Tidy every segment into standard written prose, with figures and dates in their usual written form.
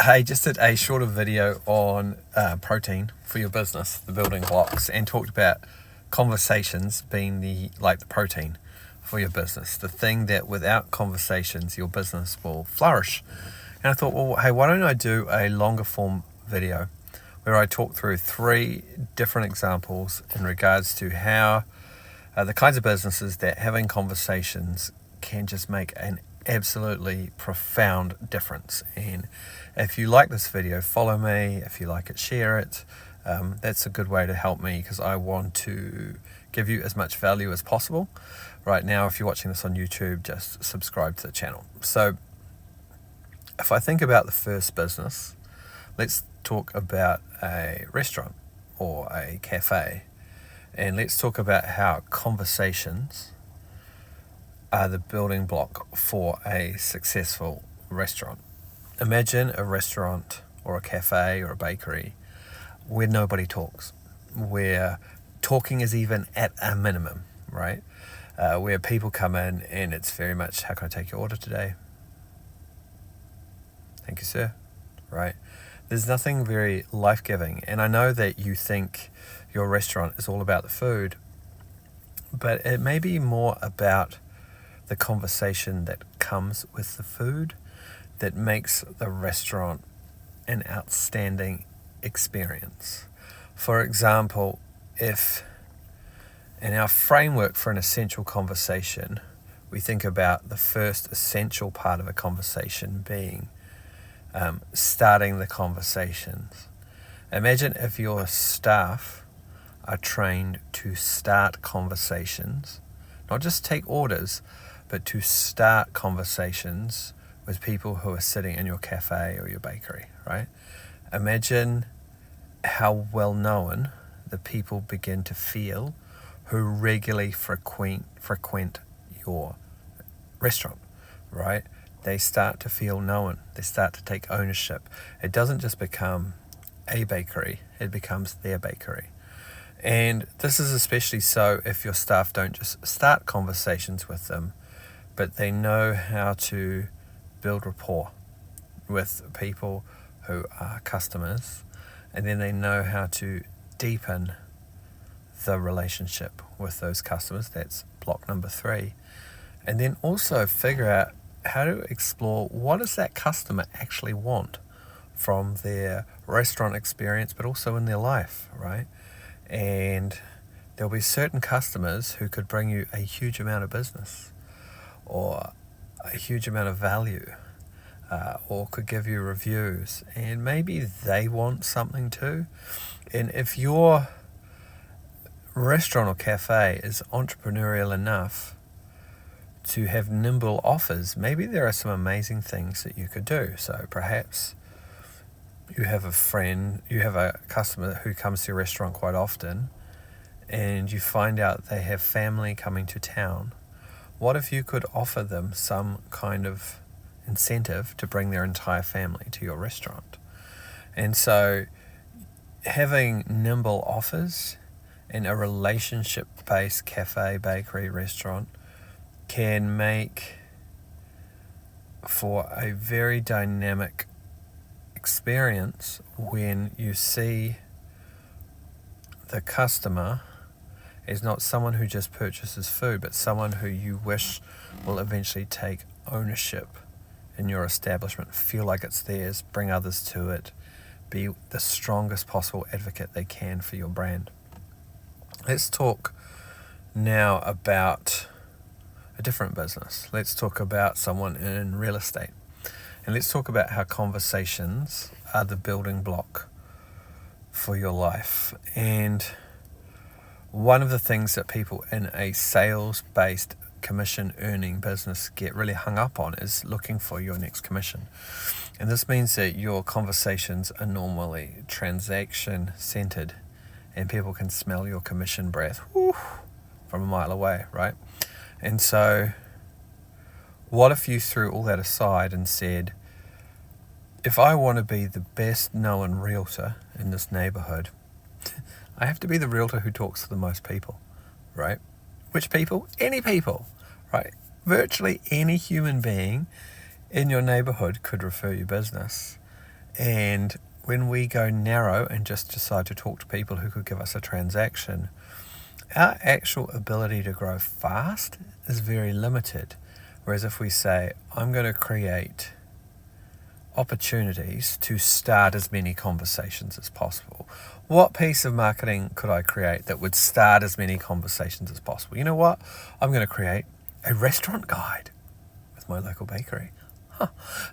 Hey, just did a shorter video on protein for your business, the building blocks, and talked about conversations being the protein for your business, the thing that without conversations your business will flourish. And I thought, well, hey, why don't I do a longer form video where I talk through 3 different examples in regards to how the kinds of businesses that having conversations can just make an absolutely profound difference. And if you like this video, follow me. If you like it, share it. That's a good way to help me, because I want to give you as much value as possible. Right now, if you're watching this on YouTube, just subscribe to the channel. So if I think about the first business, let's talk about a restaurant or a cafe, and let's talk about how conversations are the building block for a successful restaurant. Imagine a restaurant or a cafe or a bakery where nobody talks, where talking is even at a minimum, right? Where people come in and it's very much, how can I take your order today? Thank you, sir. Right? There's nothing very life-giving. And I know that you think your restaurant is all about the food, but it may be more about the conversation that comes with the food that makes the restaurant an outstanding experience. For example, if in our framework for an essential conversation, we think about the first essential part of a conversation being starting the conversations. Imagine if your staff are trained to start conversations, not just take orders, but to start conversations with people who are sitting in your cafe or your bakery, right? Imagine how well known the people begin to feel who regularly frequent your restaurant, right? They start to feel known. They start to take ownership. It doesn't just become a bakery, it becomes their bakery. And this is especially so if your staff don't just start conversations with them, but they know how to build rapport with people who are customers, and then they know how to deepen the relationship with those customers. That's block number 3. And then also figure out how to explore what does that customer actually want from their restaurant experience, but also in their life, right? And there'll be certain customers who could bring you a huge amount of business or a huge amount of value, or could give you reviews, and maybe they want something too. And if your restaurant or cafe is entrepreneurial enough to have nimble offers, maybe there are some amazing things that you could do. So perhaps you have a customer who comes to your restaurant quite often, and you find out they have family coming to town. What if you could offer them some kind of incentive to bring their entire family to your restaurant? And so having nimble offers in a relationship-based cafe, bakery, restaurant can make for a very dynamic experience when you see the customer is not someone who just purchases food, but someone who you wish will eventually take ownership in your establishment, feel like it's theirs, bring others to it, be the strongest possible advocate they can for your brand. Let's talk now about a different business. Let's talk about someone in real estate. And let's talk about how conversations are the building block for your life. And one of the things that people in a sales-based commission earning business get really hung up on is looking for your next commission. And this means that your conversations are normally transaction-centered, and people can smell your commission breath from a mile away, right? And so what if you threw all that aside and said, if I want to be the best known realtor in this neighborhood, I have to be the realtor who talks to the most people, right? Which people? Any people, right? Virtually any human being in your neighborhood could refer you business. And when we go narrow and just decide to talk to people who could give us a transaction, our actual ability to grow fast is very limited. Whereas if we say, I'm going to create opportunities to start as many conversations as possible. What piece of marketing could I create that would start as many conversations as possible? You know what? I'm going to create a restaurant guide with my local bakery.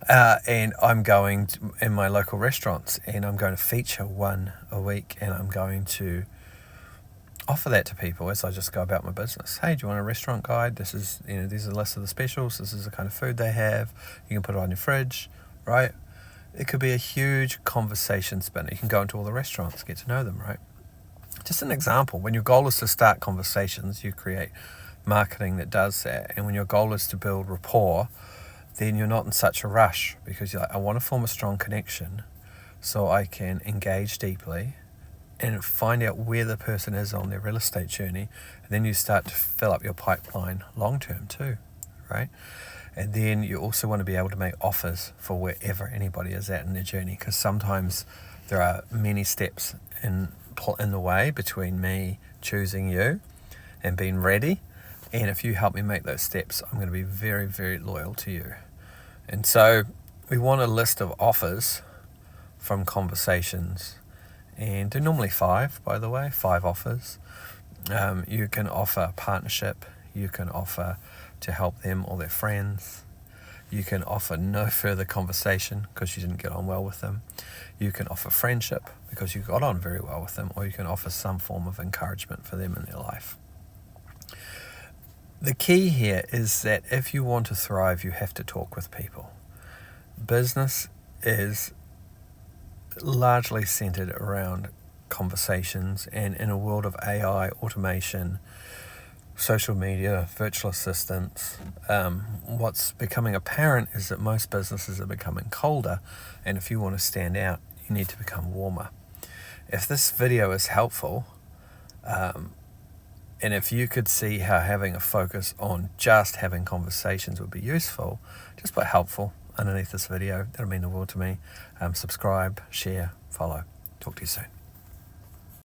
And I'm going to, in my local restaurants, and I'm going to feature one a week, and I'm going to offer that to people as I just go about my business. Hey, do you want a restaurant guide? This is, these are the list of the specials. This is the kind of food they have. You can put it on your fridge, right? It could be a huge conversation spinner. You can go into all the restaurants, get to know them, right? Just an example. When your goal is to start conversations, you create marketing that does that. And when your goal is to build rapport, then you're not in such a rush, because you're like, I want to form a strong connection so I can engage deeply and find out where the person is on their real estate journey. And then you start to fill up your pipeline long term too, right? And then you also want to be able to make offers for wherever anybody is at in their journey, because sometimes there are many steps in the way between me choosing you and being ready. And if you help me make those steps, I'm going to be very, very loyal to you. And so we want a list of offers from conversations, and they're normally 5, by the way, 5 offers. You can offer partnership. You can offer to help them or their friends. You can offer no further conversation because you didn't get on well with them. You can offer friendship because you got on very well with them, or you can offer some form of encouragement for them in their life. The key here is that if you want to thrive, you have to talk with people. Business is largely centered around conversations, and in a world of AI, automation, social media, virtual assistants, what's becoming apparent is that most businesses are becoming colder, and if you want to stand out, you need to become warmer. If this video is helpful, and if you could see how having a focus on just having conversations would be useful, just put helpful underneath this video. That'll mean the world to me. Subscribe, share, follow. Talk to you soon.